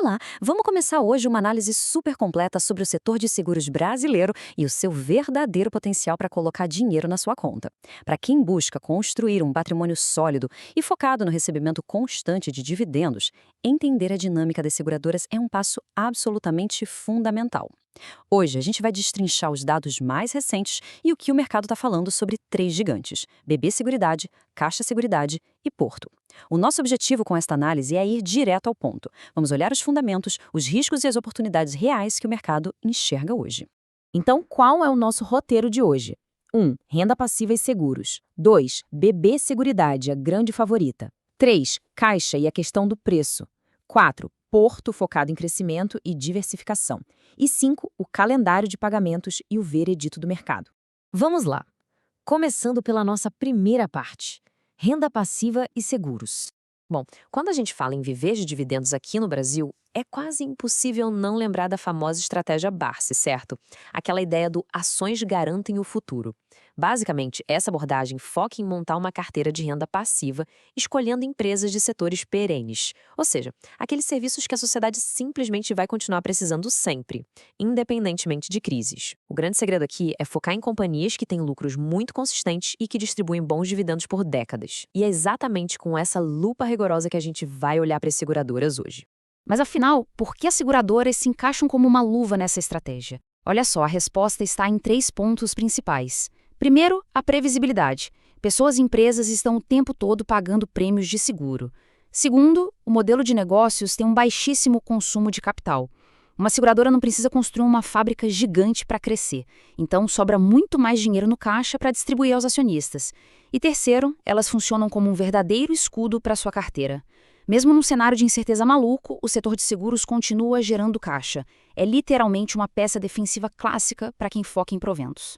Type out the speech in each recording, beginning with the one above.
Olá, vamos começar hoje uma análise super completa sobre o setor de seguros brasileiro e o seu verdadeiro potencial para colocar dinheiro na sua conta. Para quem busca construir um patrimônio sólido e focado no recebimento constante de dividendos, entender a dinâmica das seguradoras é um passo absolutamente fundamental. Hoje a gente vai destrinchar os dados mais recentes e o que o mercado está falando sobre três gigantes: BB Seguridade, Caixa Seguridade e Porto. O nosso objetivo com esta análise é ir direto ao ponto. Vamos olhar os fundamentos, os riscos e as oportunidades reais que o mercado enxerga hoje. Então, qual é o nosso roteiro de hoje? 1. Renda passiva e seguros. 2. BB Seguridade, a grande favorita. 3. Caixa e a questão do preço. 4. Porto, focado em crescimento e diversificação. E 5. O calendário de pagamentos e o veredito do mercado. Vamos lá. Começando pela nossa primeira parte: renda passiva e seguros. Bom, quando a gente fala em viver de dividendos aqui no Brasil, é quase impossível não lembrar da famosa estratégia Barsi, certo? Aquela ideia do ações garantem o futuro. Basicamente, essa abordagem foca em montar uma carteira de renda passiva, escolhendo empresas de setores perenes, ou seja, aqueles serviços que a sociedade simplesmente vai continuar precisando sempre, independentemente de crises. O grande segredo aqui é focar em companhias que têm lucros muito consistentes e que distribuem bons dividendos por décadas. E é exatamente com essa lupa rigorosa que a gente vai olhar para as seguradoras hoje. Mas afinal, por que as seguradoras se encaixam como uma luva nessa estratégia? Olha só, a resposta está em 3 pontos principais. Primeiro, a previsibilidade. Pessoas e empresas estão o tempo todo pagando prêmios de seguro. Segundo, o modelo de negócios tem um baixíssimo consumo de capital. Uma seguradora não precisa construir uma fábrica gigante para crescer, então sobra muito mais dinheiro no caixa para distribuir aos acionistas. E terceiro, elas funcionam como um verdadeiro escudo para sua carteira. Mesmo num cenário de incerteza maluco, o setor de seguros continua gerando caixa. É literalmente uma peça defensiva clássica para quem foca em proventos.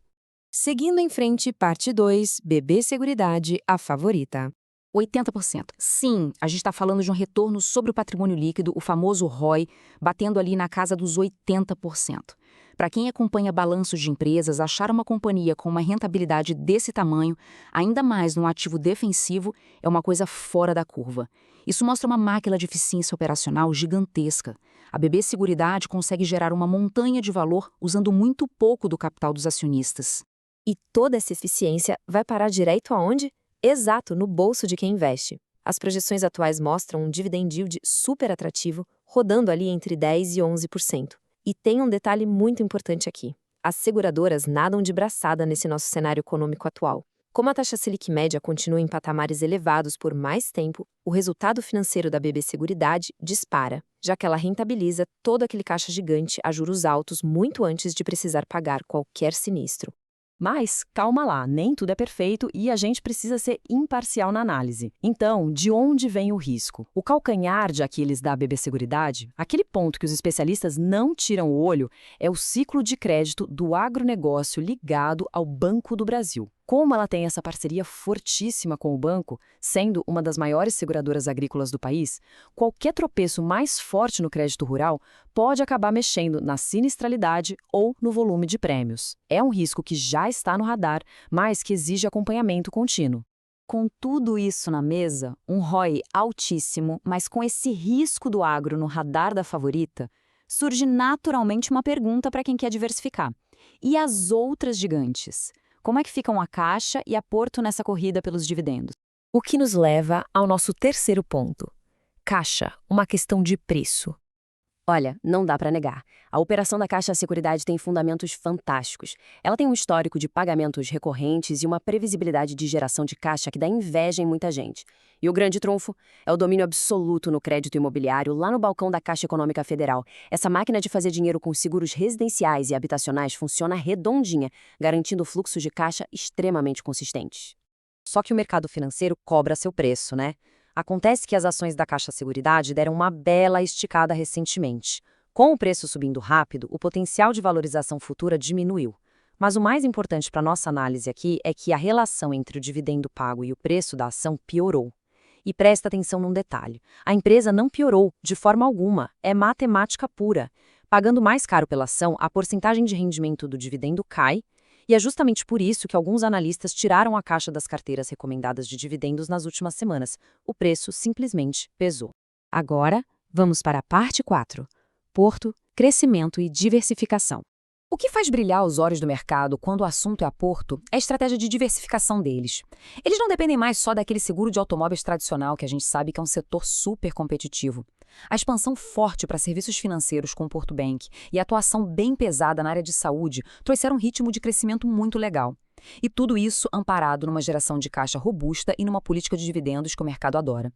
Seguindo em frente, parte 2, BB Seguridade, a favorita. 80%. Sim, a gente está falando de um retorno sobre o patrimônio líquido, o famoso ROI, batendo ali na casa dos 80%. Para quem acompanha balanços de empresas, achar uma companhia com uma rentabilidade desse tamanho, ainda mais num ativo defensivo, é uma coisa fora da curva. Isso mostra uma máquina de eficiência operacional gigantesca. A BB Seguridade consegue gerar uma montanha de valor usando muito pouco do capital dos acionistas. E toda essa eficiência vai parar direito aonde? Exato, no bolso de quem investe. As projeções atuais mostram um dividend yield super atrativo, rodando ali entre 10% e 11%. E tem um detalhe muito importante aqui: as seguradoras nadam de braçada nesse nosso cenário econômico atual. Como a taxa Selic média continua em patamares elevados por mais tempo, o resultado financeiro da BB Seguridade dispara, já que ela rentabiliza todo aquele caixa gigante a juros altos muito antes de precisar pagar qualquer sinistro. Mas, calma lá, nem tudo é perfeito e a gente precisa ser imparcial na análise. Então, de onde vem o risco? O calcanhar de Aquiles da BB Seguridade, aquele ponto que os especialistas não tiram o olho, é o ciclo de crédito do agronegócio ligado ao Banco do Brasil. Como ela tem essa parceria fortíssima com o banco, sendo uma das maiores seguradoras agrícolas do país, qualquer tropeço mais forte no crédito rural pode acabar mexendo na sinistralidade ou no volume de prêmios. É um risco que já está no radar, mas que exige acompanhamento contínuo. Com tudo isso na mesa, um ROI altíssimo, mas com esse risco do agro no radar da favorita, surge naturalmente uma pergunta para quem quer diversificar. E as outras gigantes? Como é que ficam a Caixa e a Porto nessa corrida pelos dividendos? O que nos leva ao nosso terceiro ponto. Caixa, uma questão de preço. Olha, não dá para negar. A operação da Caixa Seguridade tem fundamentos fantásticos. Ela tem um histórico de pagamentos recorrentes e uma previsibilidade de geração de caixa que dá inveja em muita gente. E o grande trunfo é o domínio absoluto no crédito imobiliário lá no balcão da Caixa Econômica Federal. Essa máquina de fazer dinheiro com seguros residenciais e habitacionais funciona redondinha, garantindo fluxos de caixa extremamente consistentes. Só que o mercado financeiro cobra seu preço, né? Acontece que as ações da Caixa Seguridade deram uma bela esticada recentemente. Com o preço subindo rápido, o potencial de valorização futura diminuiu. Mas o mais importante para nossa análise aqui é que a relação entre o dividendo pago e o preço da ação piorou. E presta atenção num detalhe: a empresa não piorou, de forma alguma, é matemática pura. Pagando mais caro pela ação, a porcentagem de rendimento do dividendo cai, e é justamente por isso que alguns analistas tiraram a Caixa das carteiras recomendadas de dividendos nas últimas semanas. O preço simplesmente pesou. Agora, Vamos para a parte 4. Porto, crescimento e diversificação. O que faz brilhar os olhos do mercado quando o assunto é a Porto é a estratégia de diversificação deles. Eles não dependem mais só daquele seguro de automóveis tradicional que a gente sabe que é um setor super competitivo. A expansão forte para serviços financeiros com o Porto Bank e a atuação bem pesada na área de saúde trouxeram um ritmo de crescimento muito legal. E tudo isso amparado numa geração de caixa robusta e numa política de dividendos que o mercado adora.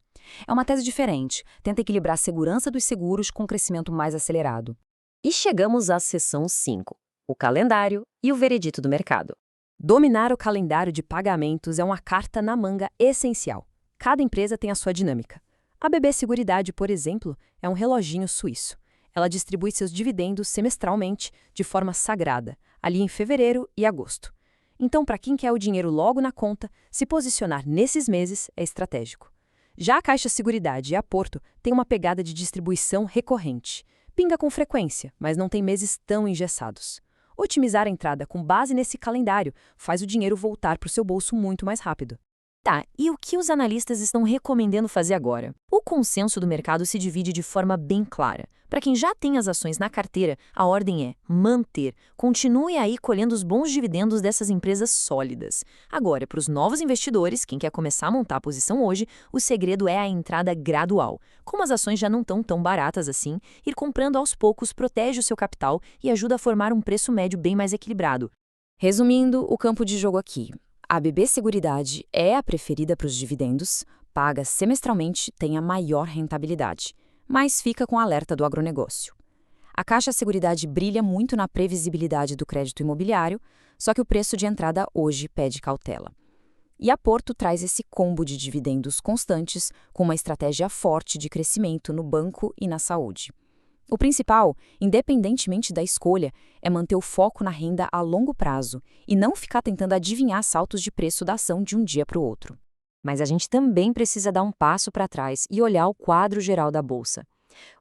É uma tese diferente, tenta equilibrar a segurança dos seguros com um crescimento mais acelerado. E chegamos à seção 5. O calendário e o veredito do mercado. Dominar o calendário de pagamentos é uma carta na manga essencial. Cada empresa tem a sua dinâmica. A BB Seguridade, por exemplo, é um reloginho suíço. Ela distribui seus dividendos semestralmente, de forma sagrada, ali em fevereiro e agosto. Então, para quem quer o dinheiro logo na conta, se posicionar nesses meses é estratégico. Já a Caixa Seguridade e a Porto têm uma pegada de distribuição recorrente. Pinga com frequência, mas não tem meses tão engessados. Otimizar a entrada com base nesse calendário faz o dinheiro voltar para o seu bolso muito mais rápido. Tá, e o que os analistas estão recomendando fazer agora? O consenso do mercado se divide de forma bem clara. Para quem já tem as ações na carteira, a ordem é manter. Continue aí colhendo os bons dividendos dessas empresas sólidas. Agora, para os novos investidores, quem quer começar a montar a posição hoje, o segredo é a entrada gradual. Como as ações já não estão tão baratas assim, ir comprando aos poucos protege o seu capital e ajuda a formar um preço médio bem mais equilibrado. Resumindo o campo de jogo aqui. A BB Seguridade é a preferida para os dividendos, paga semestralmente, tem a maior rentabilidade, mas fica com alerta do agronegócio. A Caixa Seguridade brilha muito na previsibilidade do crédito imobiliário, só que o preço de entrada hoje pede cautela. E a Porto traz esse combo de dividendos constantes com uma estratégia forte de crescimento no banco e na saúde. O principal, independentemente da escolha, é manter o foco na renda a longo prazo e não ficar tentando adivinhar saltos de preço da ação de um dia para o outro. Mas a gente também precisa dar um passo para trás e olhar o quadro geral da bolsa.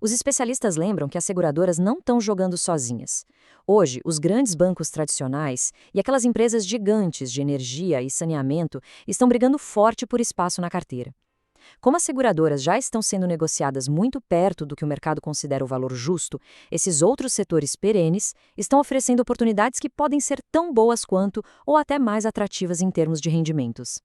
Os especialistas lembram que as seguradoras não estão jogando sozinhas. Hoje, os grandes bancos tradicionais e aquelas empresas gigantes de energia e saneamento estão brigando forte por espaço na carteira. Como as seguradoras já estão sendo negociadas muito perto do que o mercado considera o valor justo, esses outros setores perenes estão oferecendo oportunidades que podem ser tão boas quanto ou até mais atrativas em termos de rendimentos.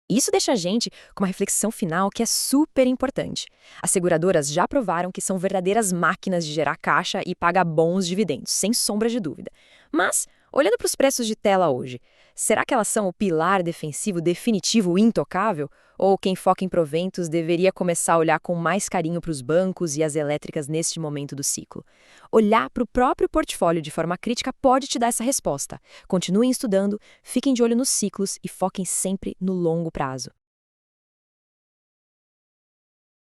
Isso deixa a gente com uma reflexão final que é super importante. As seguradoras já provaram que são verdadeiras máquinas de gerar caixa e pagar bons dividendos, sem sombra de dúvida. Mas, olhando para os preços de tela hoje, será que elas são o pilar defensivo definitivo intocável? Ou quem foca em proventos deveria começar a olhar com mais carinho para os bancos e as elétricas neste momento do ciclo? Olhar para o próprio portfólio de forma crítica pode te dar essa resposta. Continuem estudando, fiquem de olho nos ciclos e foquem sempre no longo prazo.